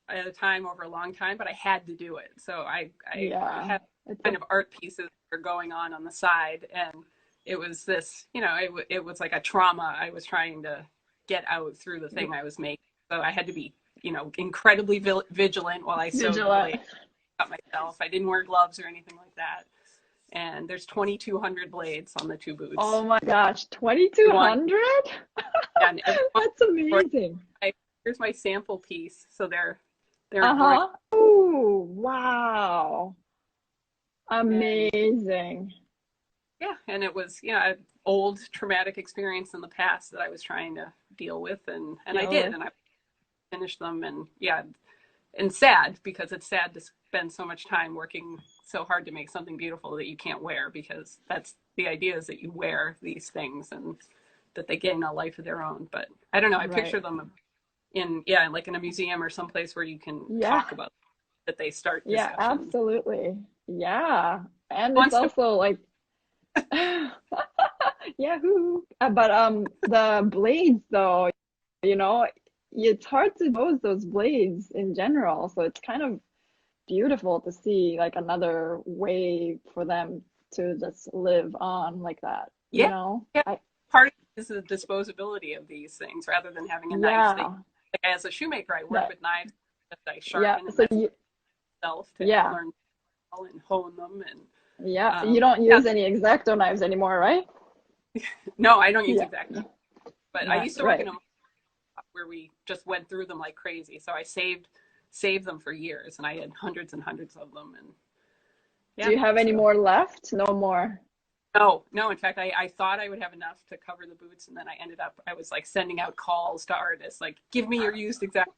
at a time over a long time, but I had to do it. So I Yeah. had It's kind of art pieces that were going on the side, and it was this, it was like a trauma I was trying to get out through the thing I was making. So I had to be, incredibly vigilant while I sewed the vigilant. blade up myself. I didn't wear gloves or anything like that. And there's 2,200 blades on the two boots. Oh my gosh, One 2,200? and every one. That's amazing. Here's my sample piece. So they're embroidered. Uh-huh. Oh, wow. And Amazing. yeah, and it was, an old traumatic experience in the past that I was trying to deal with, and I Deal did, with. and I finished them, and yeah, and sad because it's sad to spend so much time working so hard to make something beautiful that you can't wear, because that's the idea, is that you wear these things and that they gain a life of their own. But I don't know, I Right. picture them like in a museum or someplace where you can Yeah. talk about that, they start Yeah, discussions. absolutely. Yeah. And it's Wants to also like Yahoo. But the blades though, you know, it's hard to pose those blades in general. So it's kind of beautiful to see like another way for them to just live on like that, you Yeah, know? yeah. Part of it is the disposability of these things rather than having a knife. Yeah, As a shoemaker, I work that with knives that I yeah. sharpen, and So that's you myself to yeah, learn and hone them. And yeah. You don't yeah, use any X-Acto knives anymore, right? no, I don't use Yeah. exact, but I Right, used to work in right. a where we just went through them like crazy. So I saved them for years, and I had hundreds and hundreds of them. And Do yeah, you have any so more left? No more. no, no. In fact, I thought I would have enough to cover the boots, and then I was like sending out calls to artists, like, give me your used exact.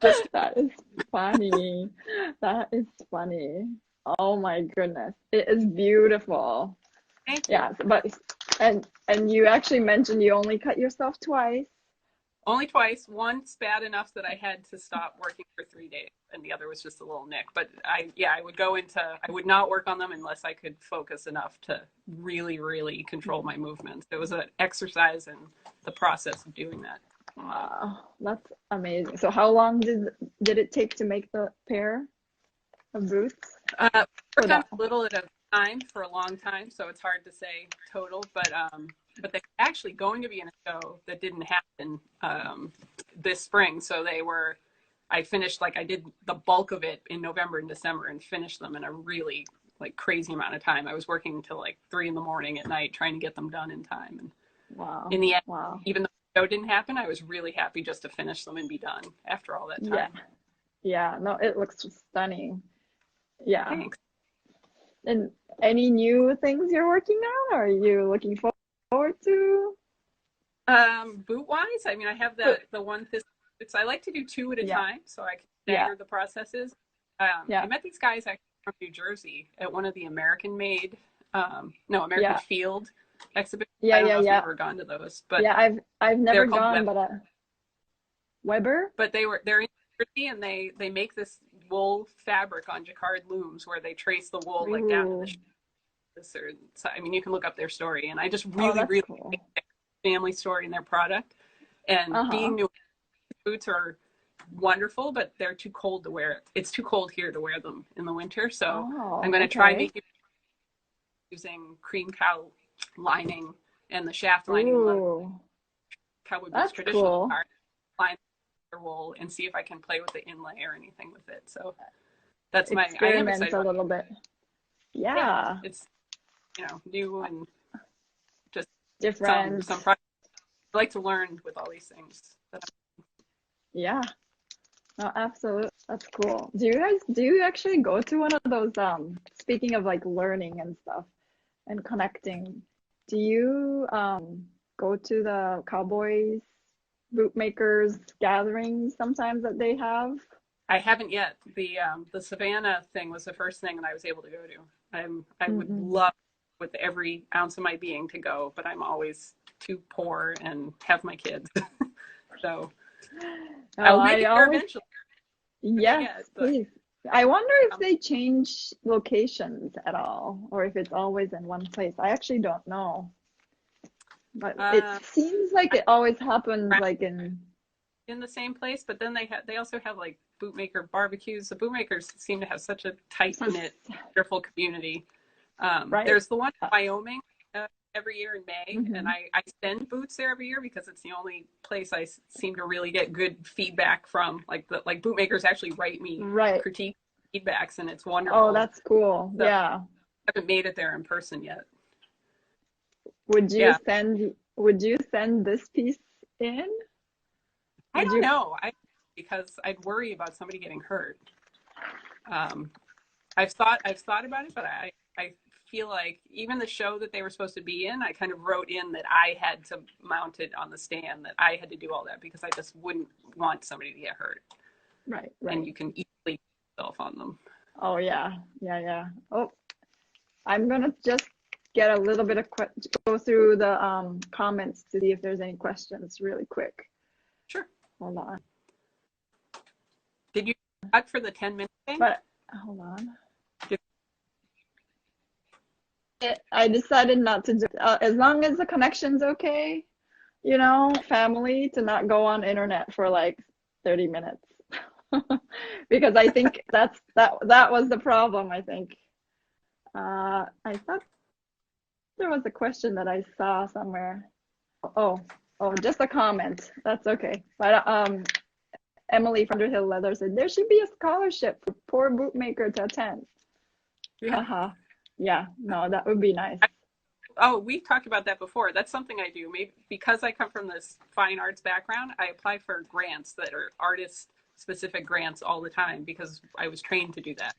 Just That is funny. That is funny. Oh my goodness. It is beautiful. thank you. Yeah, but and you actually mentioned you only cut yourself twice. Only twice. Once bad enough that I had to stop working for 3 days, and the other was just a little nick. But I would not work on them unless I could focus enough to really, really control my movements. It was an exercise in the process of doing that. Wow, that's amazing. So how long did it take to make the pair of boots Uh, for Worked on that? a little at a time for a long time, so it's hard to say total. But they're actually going to be in a show that didn't happen this spring. So I finished, like, I did the bulk of it in November and December and finished them in a really like crazy amount of time. I was working until like 3 in the morning at night trying to get them done in time. And Wow. in the end, Wow. even though the show didn't happen, I was really happy just to finish them and be done after all that Yeah. time. Yeah. No, it looks stunning. Yeah. Thanks. And any new things you're working on, or are you looking forward to? Boot wise, I mean, I have But the one this. I like to do two at a yeah, time, so I can yeah, stagger the processes. I yeah, met these guys actually from New Jersey at one of the American Made, no, American yeah, Field exhibitions. yeah, I don't yeah, know if you've yeah, ever gone to those, but yeah. I've they're never called gone, Web. but Weber. But they're in New Jersey, and they make this wool fabric on jacquard looms where they trace the wool like down to the Ooh. or so, I mean, you can look up their story, and I just Oh, really, that's really like cool. their family story and their product. And Uh-huh. being New boots are wonderful, but they're too cold to wear. It's too cold here to wear them in the winter. So I'm Oh, going to try okay. making using cream cow lining, and the shaft lining, a lot of Ooh, cowboy boots that's traditional cool. are line wool, and see if I can play with the inlay or anything with it. So that's I am Experiment excited a about little bit. it. Yeah, Yeah, it's new and just different. some projects I like to learn with all these things. Yeah. No, absolutely. That's cool. Do you actually go to one of those speaking of like learning and stuff and connecting, do you go to the cowboys bootmakers gatherings sometimes that they have? I haven't yet. The Savannah thing was the first thing that I was able to go to. I would Mm-mm. love with every ounce of my being to go, but I'm always too poor and have my kids. So I Oh, will make I it there always, eventually. yes, Forget, but please. I wonder if um, they change locations at all, or if it's always in one place. I actually don't know, but it uh, seems like it always happens like in, in the same place, but then they also have like bootmaker barbecues. The bootmakers seem to have such a tight knit, wonderful community. Right. There's the one in Wyoming every year in May, Mm-hmm. and I send boots there every year because it's the only place I seem to really get good feedback from. Like bootmakers actually write me critique feedbacks, and it's wonderful. Oh, that's cool. So, yeah. I haven't made it there in person yet. Would you send this piece in? I don't know. Because I'd worry about somebody getting hurt. I've thought about it, but I feel like even the show that they were supposed to be in, I kind of wrote in that I had to mount it on the stand, that I had to do all that because I just wouldn't want somebody to get hurt. Right. And you can easily put yourself on them. Oh yeah. Oh, I'm gonna just get a little bit of go through the comments to see if there's any questions really quick. Sure. Hold on. Did you cut for the 10-minute thing? But hold on. I decided not to do as long as the connection's okay, you know, family, to not go on internet for like 30 minutes. Because I think that was the problem, I think. I thought there was a question that I saw somewhere. Oh, just a comment. That's okay. But Emily from Underhill Leather said there should be a scholarship for poor bootmaker to attend. Yeah. Yeah, no, that would be nice. Oh, we've talked about that before. That's something I do. Maybe because I come from this fine arts background, I apply for grants that are artist-specific grants all the time because I was trained to do that.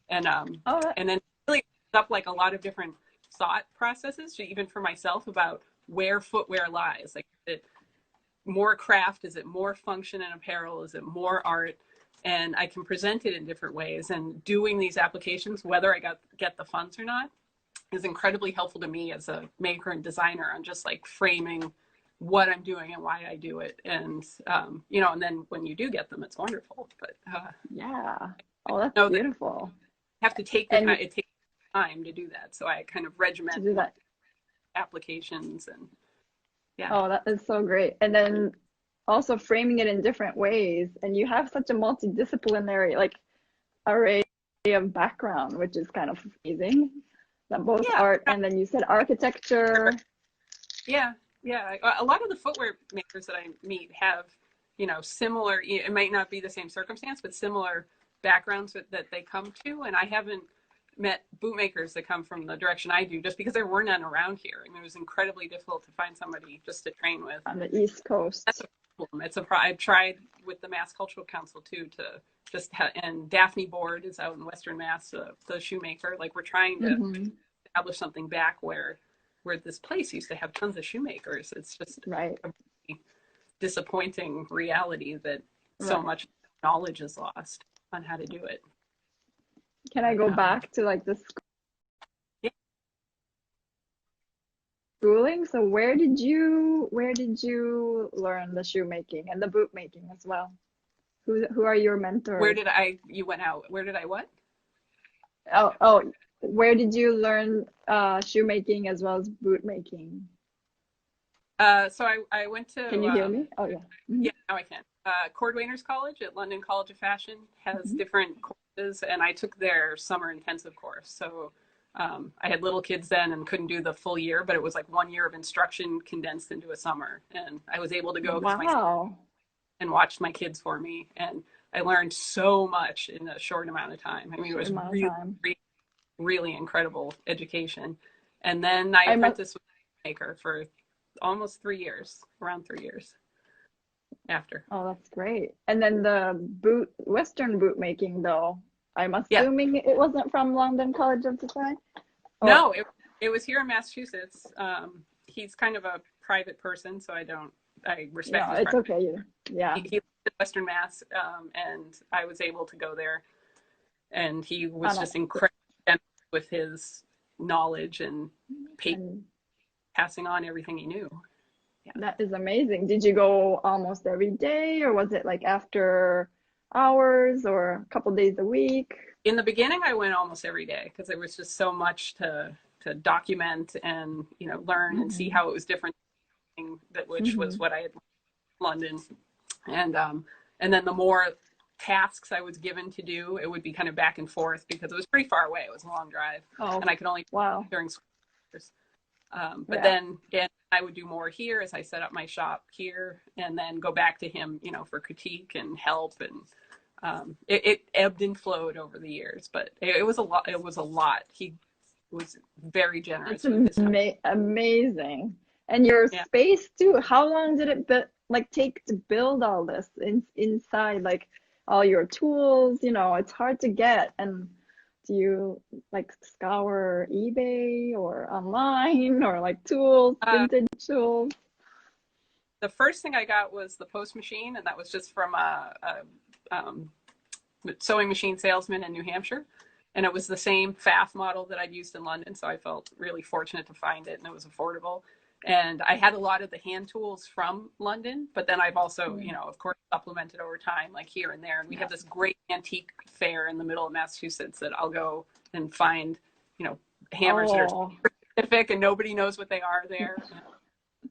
And and then really up like a lot of different thought processes, even for myself, about where footwear lies. Like, is it more craft? Is it more function and apparel? Is it more art? And I can present it in different ways. And doing these applications, whether I get the funds or not, is incredibly helpful to me as a maker and designer on just like framing what I'm doing and why I do it. And, you know, and then when you do get them, it's wonderful. But yeah. Oh, that's beautiful. You have to take the time. It takes time to do that. So I kind of regiment applications and yeah. Oh, that is so great. And then also framing it in different ways, and you have such a multidisciplinary like array of background, which is kind of amazing. That both art and then you said architecture. Yeah. A lot of the footwear makers that I meet have, you know, similar. It might not be the same circumstance, but similar backgrounds that they come to. And I haven't met bootmakers that come from the direction I do, just because there were none around here. I mean, it was incredibly difficult to find somebody just to train with on the East Coast. That's a problem. I've tried with the Mass Cultural Council too to just and Daphne Board is out in Western Mass, the shoemaker. Like, we're trying to establish something back where this place used to have tons of shoemakers. It's just a really disappointing reality that so much knowledge is lost on how to do it. Can I go back to like the schooling? So where did you learn the shoemaking and the boot making as well? Who are your mentors? You went out. Where did I what? Oh, where did you learn shoemaking as well as boot making? So I went to. Can you hear me? Oh yeah. Yeah, now I can. Cordwainers College at London College of Fashion has different courses, and I took their summer intensive course. So I had little kids then and couldn't do the full year, but it was like 1 year of instruction condensed into a summer, and I was able to go and watch my kids for me, and I learned so much in a short amount of time. I mean, it was really incredible education. And then I apprenticed with a maker for almost 3 years, around 3 years after. Oh, that's great. And then the Western boot making, though, I'm assuming it wasn't from London College of Design? Oh. No, it was here in Massachusetts. He's kind of a private person, so I respect his it's okay. Yeah. He lived in Western Mass, and I was able to go there. And he was just incredible with his knowledge and passing on everything he knew. Yeah. That is amazing. Did you go almost every day, or was it like after hours or a couple days a week? In the beginning, I went almost every day because there was just so much to document and, you know, learn and see how it was different, which was what I had in London. And then the more tasks I was given to do, it would be kind of back and forth because it was pretty far away. It was a long drive, Oh, and I could only wow. during school hours. But Yeah. then again, I would do more here as I set up my shop here, and then go back to him, you know, for critique and help. And it ebbed and flowed over the years, but it was a lot. It was a lot. He was very generous That's with his time. amazing. And your Yeah. space too. How long did it like take to build all this inside, like all your tools? You know, it's hard to get. And do you like scour eBay or online or like tools, Uh, vintage tools? the first thing I got was the post machine, and that was just from a sewing machine salesman in New Hampshire. And it was the same FAF model that I'd used in London. So I felt really fortunate to find it, and it was affordable. And I had a lot of the hand tools from London, but then I've also, you know, of course, supplemented over time, like here and there. And we have this great antique fair in the middle of Massachusetts that I'll go and find, you know, hammers that are Oh, specific and nobody knows what they are there.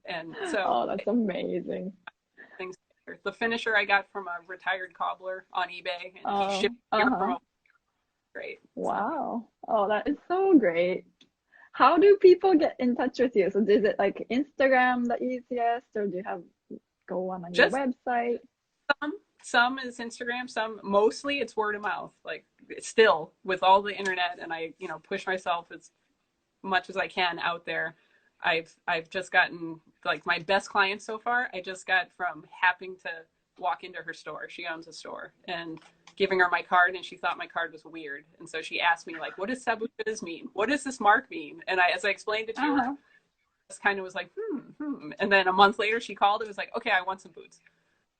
And so oh, that's amazing. things. The finisher I got from a retired cobbler on eBay, and he Oh, shipped here from uh-huh. a great. So Wow. Oh, that is so great. How do people get in touch with you? So is it like Instagram the easiest, or do you have go on your just website? some is Instagram, some mostly it's word of mouth. Like still with all the internet, and I, you know, push myself as much as I can out there. I've just gotten like my best clients so far. I just got from happening to walk into her store. She owns a store, and giving her my card, and she thought my card was weird, and so she asked me like, "What does SABOTEUSE mean? What does this mark mean?" And as I explained it to her, Uh-huh. just kind of was like, And then a month later, she called. It was like, "Okay, I want some boots."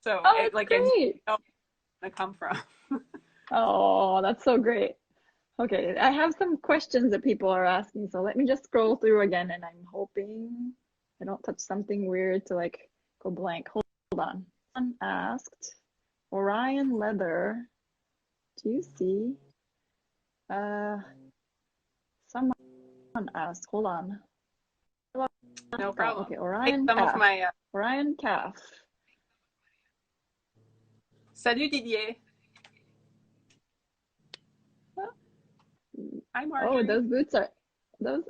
So Oh, it, that's like, and great. where I come from. Oh, that's so great. Okay, I have some questions that people are asking, so let me just scroll through again, and I'm hoping I don't touch something weird to like go blank. Hold on. Someone asked, Orion Leather, do you see? Uh, someone asked, hold on. No Oh, problem. okay, Take Orion some of Calf. my Orion Calf. Salut Didier. Hi Oh, Marjorie. those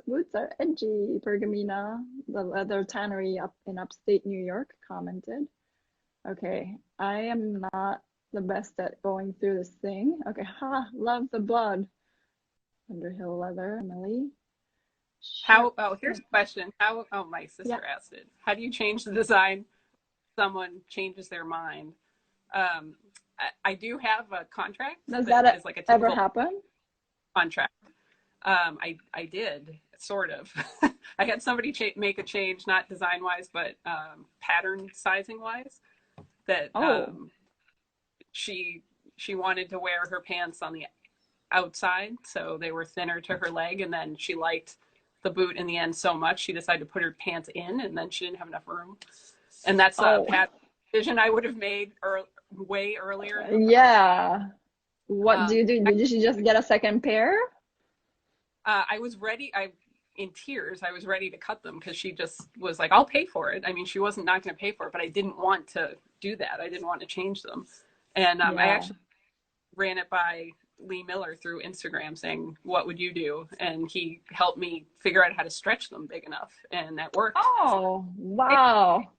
boots are edgy, Pergamena. The leather tannery up in upstate New York commented. Okay, I am not the best at going through this thing. Okay, love the blood. Underhill leather, Emily. Sure. How? Oh, here's a question. How? Oh, my Yeah. sister asked it. How do you change the design? If someone changes their mind. Um, I do have a contract Does that that is like a ever typical happen? contract. I did sort of. I had somebody make a change, not design wise, but pattern sizing wise. That Oh, she she wanted to wear her pants on the outside, so they were thinner to her leg, and then she liked the boot in the end so much she decided to put her pants in, and then she didn't have enough room. And that's a oh, pattern decision I would have made way earlier in the process. yeah. What do you do? Did you just get a second pair? I was ready. I in tears. I was ready to cut them because she just was like, "I'll pay for it." I mean, she wasn't not going to pay for it, but I didn't want to do that. I didn't want to change them, and I Yeah. actually ran it by Lee Miller through Instagram, saying, "What would you do?" And he helped me figure out how to stretch them big enough, and that worked. Oh, wow.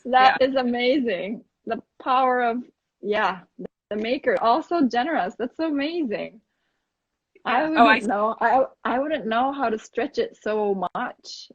That Yeah, is amazing. The power of, yeah, the maker. Also generous. That's amazing. I yeah. Oh, wouldn't know. I wouldn't know how to stretch it so much.